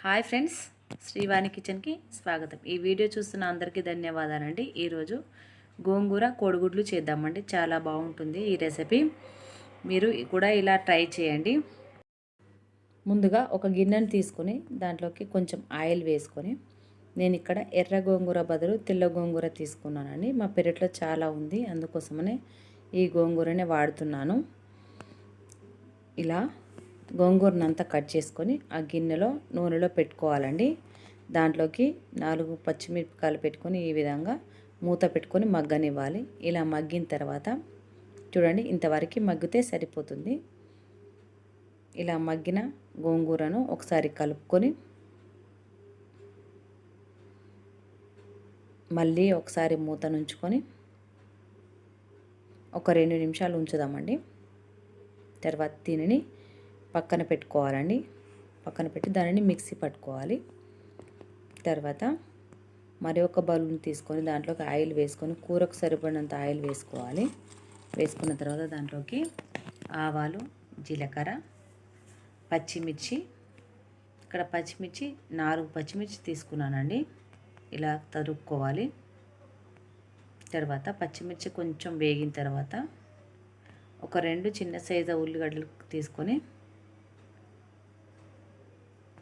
Hi friends, Srivani కిచెన్కి స్వాగతం. ఈ వీడియో చూస్తున్న అందరికీ ధన్యవాదాలండి. ఈరోజు గోంగూర కోడిగుడ్లు చేద్దామండి. చాలా బాగుంటుంది ఈ రెసిపీ. మీరు కూడా ఇలా ట్రై చేయండి. ముందుగా ఒక గిన్నెను తీసుకొని దాంట్లోకి కొంచెం ఆయిల్ వేసుకొని, నేను ఇక్కడ ఎర్ర గోంగూర బదులు తెల్ల గోంగూర తీసుకున్నానండి. మా పెరట్లో చాలా ఉంది, అందుకోసమనే ఈ గోంగూరనే వాడుతున్నాను. ఇలా గోంగూరనంతా కట్ చేసుకొని ఆ గిన్నెలో నూనెలో పెట్టుకోవాలండి. దాంట్లోకి 4 పచ్చిమిరపకాయలు పెట్టుకొని ఈ విధంగా మూత పెట్టుకొని మగ్గనివ్వాలి. ఇలా మగ్గిన తర్వాత చూడండి, ఇంతవరకు మగ్గితే సరిపోతుంది. ఇలా మగ్గిన గోంగూరను ఒకసారి కలుపుకొని మళ్ళీ ఒకసారి మూత నుంచుకొని ఒక 2 నిమిషాలు ఉంచుదామండి. తర్వాత దీనిని పక్కన పెట్టుకోవాలండి. పక్కన పెట్టి దానిని మిక్సీ పట్టుకోవాలి. తర్వాత మరి ఒక బౌల్ని తీసుకొని దాంట్లోకి ఆయిల్ వేసుకొని కూరకు సరిపడినంత ఆయిల్ వేసుకోవాలి. వేసుకున్న తర్వాత దాంట్లోకి ఆవాలు, జీలకర్ర, పచ్చిమిర్చి, ఇక్కడ పచ్చిమిర్చి 4 పచ్చిమిర్చి తీసుకున్నానండి. ఇలా తరుక్కోవాలి. తర్వాత పచ్చిమిర్చి కొంచెం వేగిన తర్వాత ఒక 2 చిన్న సైజు ఉల్లిగడ్డలు తీసుకొని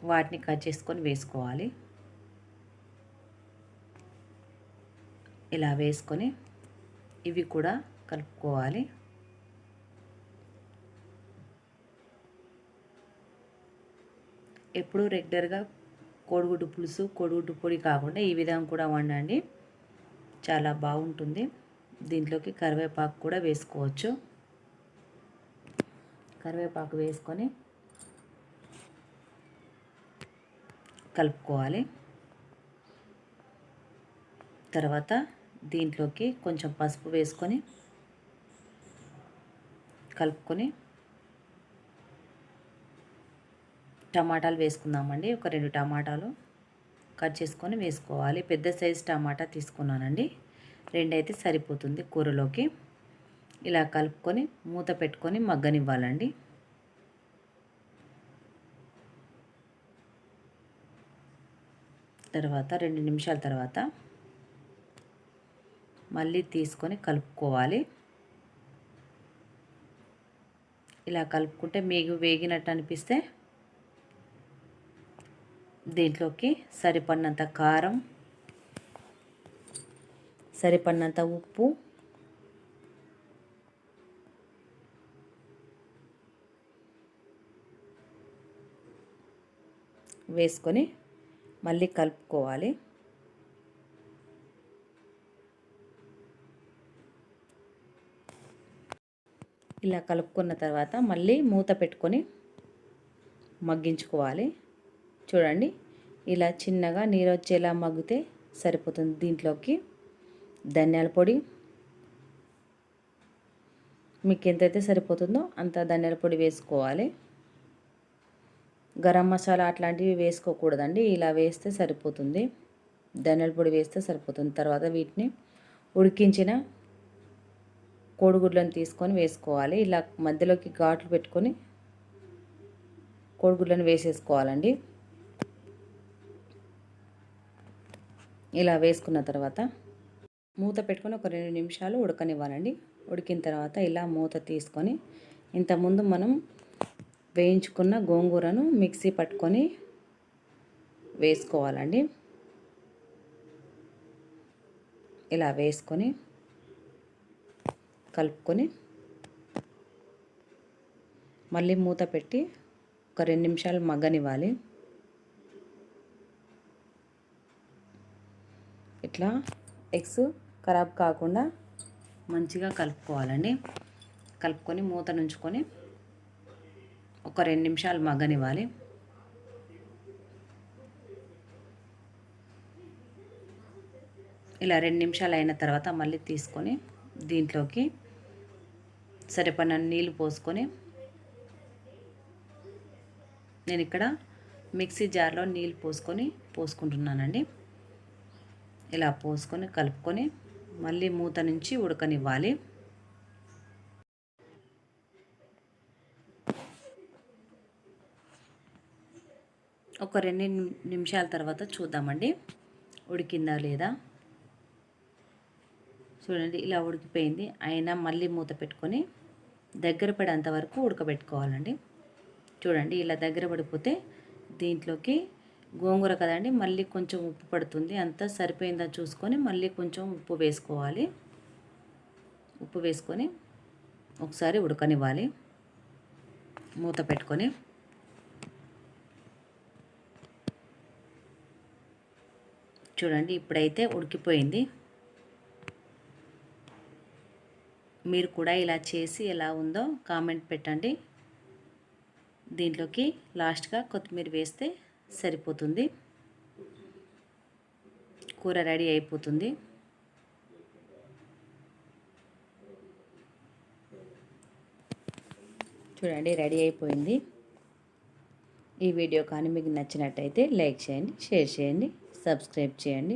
వాటిని కట్ చేసుకొని వేసుకోవాలి. ఇలా వేసుకొని ఇవి కూడా కలుపుకోవాలి. ఎప్పుడు రెగ్యులర్గా కోడిగుడ్డు పులుసు, కోడిగుడ్డు పొడి కాకుండా ఈ విధంగా కూడా వండండి, చాలా బాగుంటుంది. దీంట్లోకి కరివేపాకు కూడా వేసుకోవచ్చు. కరివేపాకు వేసుకొని కలుపుకోవాలి. తర్వాత దీంట్లోకి కొంచెం పసుపు వేసుకొని కలుపుకొని టమాటాలు వేసుకుందామండి. ఒక 2 టమాటాలు కట్ చేసుకొని వేసుకోవాలి. పెద్ద సైజు టమాటా తీసుకున్నానండి, 2 అయితే సరిపోతుంది కూరలోకి. ఇలా కలుపుకొని మూత పెట్టుకొని మగ్గనివ్వాలండి. తర్వాత 2 నిమిషాల తర్వాత మళ్ళీ తీసుకొని కలుపుకోవాలి. ఇలా కలుపుకుంటే వేగినట్టు అనిపిస్తే దీంట్లోకి సరిపడినంత కారం, సరిపడినంత ఉప్పు, వేసుకొని మళ్ళీ కలుపుకోవాలి. ఇలా కలుపుకున్న తర్వాత మళ్ళీ మూత పెట్టుకొని మగ్గించుకోవాలి. చూడండి, ఇలా చిన్నగా నీరు వచ్చేలా మగ్గితే సరిపోతుంది. దీంట్లోకి ధనియాల పొడి, మీకు ఎంతైతే సరిపోతుందో అంత ధనియాల పొడి వేసుకోవాలి. గరం మసాలా అట్లాంటివి వేసుకోకూడదండి, ఇలా వేస్తే సరిపోతుంది. ధనియాల పొడి వేస్తే సరిపోతుంది. తర్వాత వీటిని ఉడికించిన కోడిగుడ్లను తీసుకొని వేసుకోవాలి. ఇలా మధ్యలోకి ఘాట్లు పెట్టుకొని కోడిగుడ్లను వేసేసుకోవాలండి. ఇలా వేసుకున్న తర్వాత మూత పెట్టుకొని ఒక 2 నిమిషాలు ఉడకనివ్వాలండి. ఉడికిన తర్వాత ఇలా మూత తీసుకొని ఇంతకుముందు మనం వేయించుకున్న గోంగూరను మిక్సీ పట్టుకొని వేసుకోవాలండి. ఇలా వేసుకొని కలుపుకొని మళ్ళీ మూత పెట్టి ఒక 2 నిమిషాలు మగ్గనివ్వాలి. ఇట్లా ఎగ్స్ ఖరాబ్ కాకుండా మంచిగా కలుపుకోవాలండి. కలుపుకొని మూత నుంచుకొని ఒక 2 నిమిషాలు మగ్గనివ్వాలి. ఇలా 2 నిమిషాలు అయిన తర్వాత మళ్ళీ తీసుకొని దీంట్లోకి సరిపడిన నీళ్ళు పోసుకొని, నేను ఇక్కడ మిక్సీ జార్లో నీళ్ళు పోసుకుంటున్నానండి. ఇలా పోసుకొని కలుపుకొని మళ్ళీ మూత నుంచి ఉడకనివ్వాలి. ఒక 2 నిమిషాల తర్వాత చూద్దామండి ఉడికిందా లేదా. చూడండి ఇలా ఉడికిపోయింది. అయినా మళ్ళీ మూత పెట్టుకొని దగ్గర పడేంత వరకు ఉడకబెట్టుకోవాలండి. చూడండి ఇలా దగ్గర పడిపోతే దీంట్లోకి గోంగూర కదండి, మళ్ళీ కొంచెం ఉప్పు పడుతుంది. అంతా సరిపోయిందా చూసుకొని మళ్ళీ కొంచెం ఉప్పు వేసుకోవాలి. ఉప్పు వేసుకొని ఒకసారి ఉడకనివ్వాలి మూత పెట్టుకొని. చూడండి ఇప్పుడైతే ఉడికిపోయింది. మీరు కూడా ఇలా చేసి ఎలా ఉందో కామెంట్ పెట్టండి. దీంట్లోకి లాస్ట్గా కొత్తిమీర వేస్తే సరిపోతుంది. కూర రెడీ అయిపోతుంది. చూడండి రెడీ అయిపోయింది. ఈ వీడియో కానీ మీకు నచ్చినట్టయితే లైక్ చేయండి, షేర్ చేయండి, సబ్స్క్రైబ్ చేయండి.